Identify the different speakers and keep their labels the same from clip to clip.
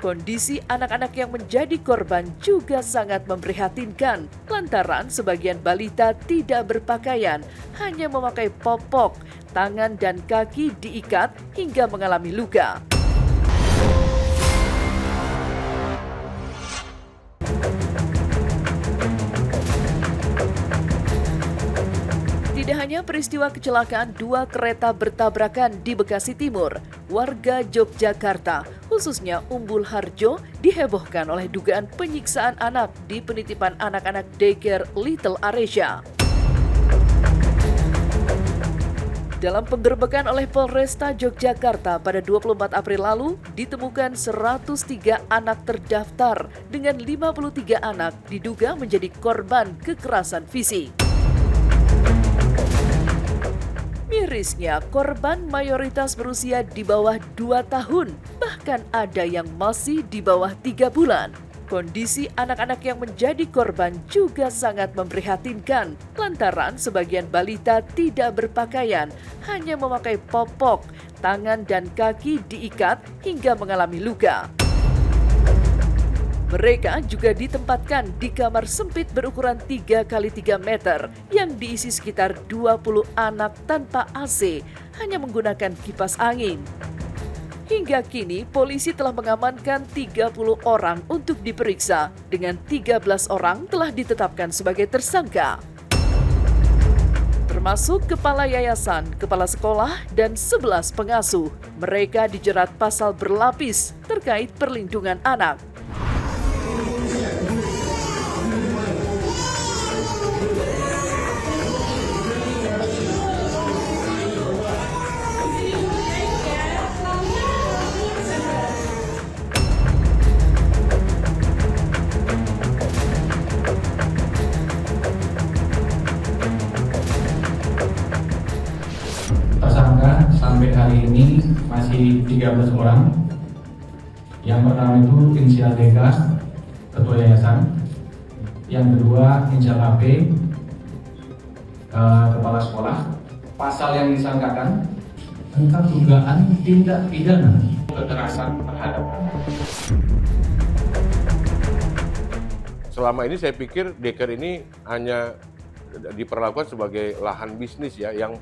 Speaker 1: Kondisi anak-anak yang menjadi korban juga sangat memprihatinkan lantaran sebagian balita tidak berpakaian, hanya memakai popok, tangan dan kaki diikat hingga mengalami luka. Tidak hanya peristiwa kecelakaan dua kereta bertabrakan di Bekasi Timur, warga Yogyakarta, khususnya Umbul Harjo, dihebohkan oleh dugaan penyiksaan anak di penitipan anak-anak daycare Little Aresya. Dalam penggerbekan oleh Polresta Yogyakarta pada 24 April lalu, ditemukan 103 anak terdaftar dengan 53 anak diduga menjadi korban kekerasan fisik. Mirisnya, korban mayoritas berusia di bawah 2 tahun, bahkan ada yang masih di bawah 3 bulan. Kondisi anak-anak yang menjadi korban juga sangat memprihatinkan, lantaran sebagian balita tidak berpakaian, hanya memakai popok, tangan dan kaki diikat hingga mengalami luka. Mereka juga ditempatkan di kamar sempit berukuran 3 x 3 meter yang diisi sekitar 20 anak tanpa AC, hanya menggunakan kipas angin. Hingga kini, polisi telah mengamankan 30 orang untuk diperiksa, dengan 13 orang telah ditetapkan sebagai tersangka. Termasuk kepala yayasan, kepala sekolah, dan 11 pengasuh. Mereka dijerat pasal berlapis terkait perlindungan anak.
Speaker 2: Tersangka sampai hari ini masih 13 orang. Yang pertama itu inisial DK, ketua yayasan. Yang kedua inisial AP, kepala sekolah. Pasal yang disangkakan tentang dugaan tindak pidana kekerasan terhadap anak.
Speaker 3: Selama ini saya pikir daycare ini hanya diperlakukan sebagai lahan bisnis ya, yang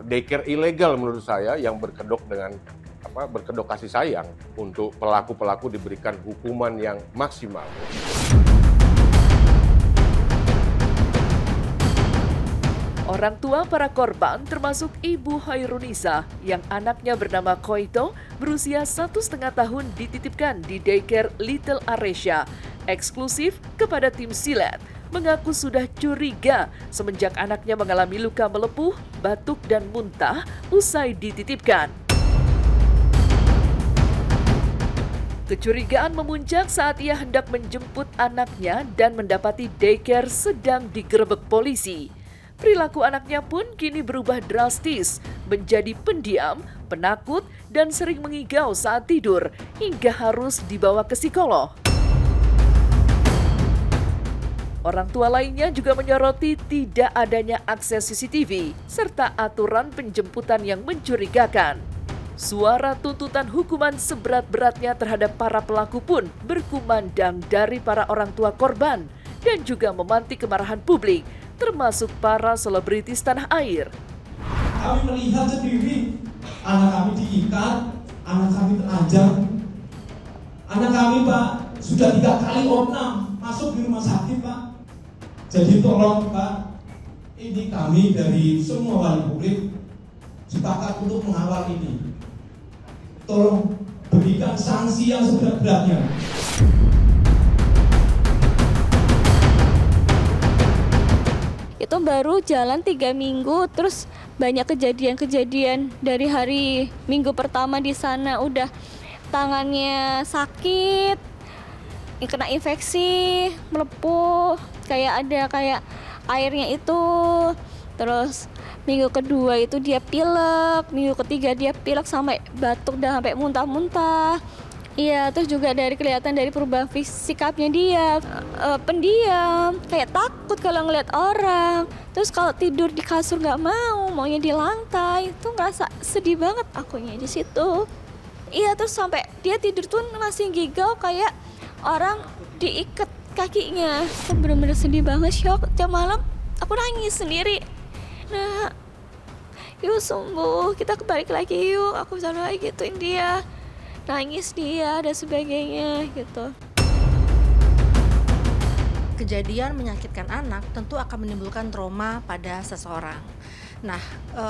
Speaker 3: daycare ilegal menurut saya, yang berkedok kasih sayang. Untuk pelaku-pelaku diberikan hukuman yang maksimal.
Speaker 1: Orang tua para korban termasuk Ibu Hairunisa yang anaknya bernama Koito berusia 1,5 tahun dititipkan di daycare Little Aresya eksklusif kepada tim silet, mengaku sudah curiga semenjak anaknya mengalami luka melepuh, batuk dan muntah usai dititipkan. Kecurigaan memuncak saat ia hendak menjemput anaknya dan mendapati daycare sedang digerebek polisi. Perilaku anaknya pun kini berubah drastis, menjadi pendiam, penakut, dan sering mengigau saat tidur, hingga harus dibawa ke psikolog. Orang tua lainnya juga menyoroti tidak adanya akses CCTV, serta aturan penjemputan yang mencurigakan. Suara tuntutan hukuman seberat-beratnya terhadap para pelaku pun berkumandang dari para orang tua korban, dan juga memantik kemarahan publik, termasuk para selebritis tanah air.
Speaker 4: Kami melihat sendiri, anak kami diikat, anak kami telanjang. Anak kami, Pak, sudah 3 kali opnam masuk di rumah sakit, Pak. Jadi tolong, Pak, ini kami dari semua wali publik sepakat untuk mengawal ini. Tolong berikan sanksi yang seberat-beratnya.
Speaker 5: Itu baru jalan 3 minggu, terus banyak kejadian-kejadian dari hari minggu pertama di sana udah tangannya sakit, kena infeksi, melepuh, kayak airnya itu. Terus minggu kedua itu dia pilek, minggu ketiga dia pilek sampai batuk dan sampai muntah-muntah. Iya, terus juga kelihatan dari perubahan sikapnya dia, pendiam, kayak takut kalau ngeliat orang. Terus kalau tidur di kasur nggak maunya di lantai. Itu ngerasa sedih banget akunya di situ. Iya, terus sampai dia tidur tuh masih gigau kayak orang diikat kakinya. Aku bener-bener sedih banget, shock. Tiap malam aku nangis sendiri. Nah, yuk sembuh, kita balik lagi yuk. Aku selalu lagi gituin dia, nangis dia dan sebagainya gitu.
Speaker 6: Kejadian menyakitkan anak tentu akan menimbulkan trauma pada seseorang. Nah,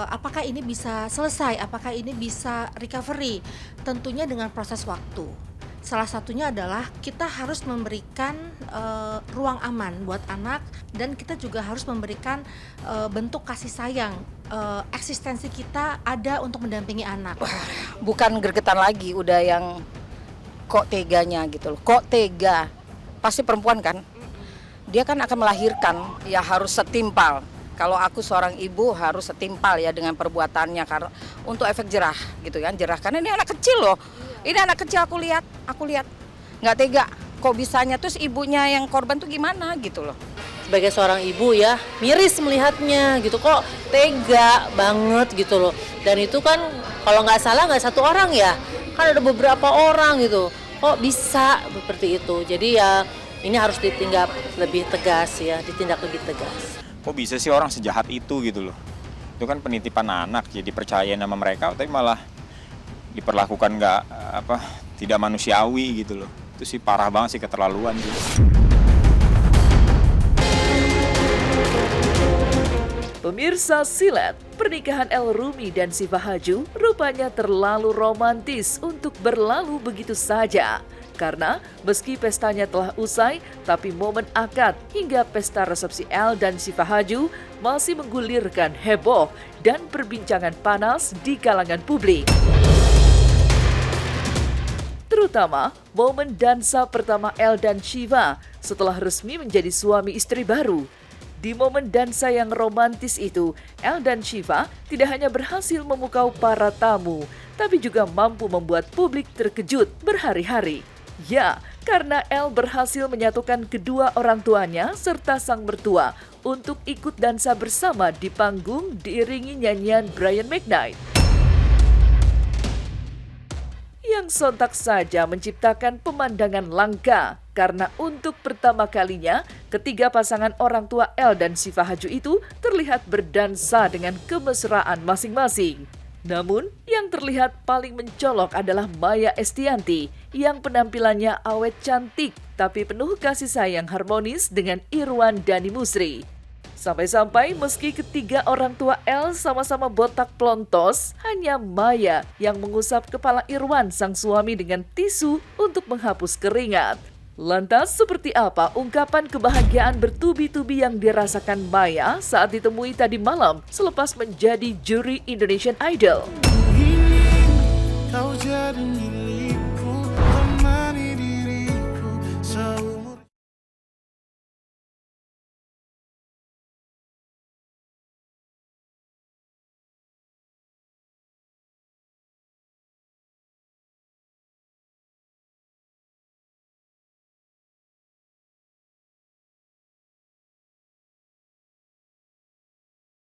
Speaker 6: apakah ini bisa selesai? Apakah ini bisa recovery? Tentunya dengan proses waktu. Salah satunya adalah kita harus memberikan ruang aman buat anak, dan kita juga harus memberikan bentuk kasih sayang. Eksistensi kita ada untuk mendampingi anak.
Speaker 7: Bukan gregetan lagi, udah yang kok teganya gitu loh. Kok tega? Pasti perempuan kan? Dia kan akan melahirkan, ya harus setimpal. Kalau aku seorang ibu harus setimpal ya dengan perbuatannya, karena untuk efek jerah gitu kan, jerah karena ini anak kecil loh. Ini anak kecil aku lihat nggak tega. Kok bisanya, terus ibunya yang korban tuh gimana gitu loh.
Speaker 8: Sebagai seorang ibu ya, miris melihatnya gitu, kok tega banget gitu loh. Dan itu kan kalau nggak salah nggak satu orang ya, kan ada beberapa orang gitu. Kok bisa seperti itu? Jadi ya ini harus ditindak lebih tegas ya, ditindak lebih tegas.
Speaker 9: Kok bisa sih orang sejahat itu gitu loh. Itu kan penitipan anak, jadi percaya sama mereka tapi malah diperlakukan tidak manusiawi gitu loh. Itu sih parah banget sih, keterlaluan gitu.
Speaker 1: Pemirsa Silet, pernikahan El Rumi dan Siva Haju rupanya terlalu romantis untuk berlalu begitu saja. Karena meski pestanya telah usai, tapi momen akad hingga pesta resepsi El dan Siva Haju masih menggulirkan heboh dan perbincangan panas di kalangan publik. Terutama momen dansa pertama El dan Siva setelah resmi menjadi suami istri baru. Di momen dansa yang romantis itu, El dan Siva tidak hanya berhasil memukau para tamu, tapi juga mampu membuat publik terkejut berhari-hari. Ya, karena El berhasil menyatukan kedua orang tuanya serta sang mertua untuk ikut dansa bersama di panggung diiringi nyanyian Brian McKnight. Yang sontak saja menciptakan pemandangan langka karena untuk pertama kalinya ketiga pasangan orang tua El dan Siva Haju itu terlihat berdansa dengan kemesraan masing-masing. Namun, yang terlihat paling mencolok adalah Maya Estianty yang penampilannya awet cantik tapi penuh kasih sayang harmonis dengan Irwan Dhani Musri. Sampai-sampai meski ketiga orang tua El sama-sama botak plontos, hanya Maya yang mengusap kepala Irwan sang suami dengan tisu untuk menghapus keringat. Lantas seperti apa ungkapan kebahagiaan bertubi-tubi yang dirasakan Maya saat ditemui tadi malam selepas menjadi juri Indonesian Idol?
Speaker 10: Kau jadi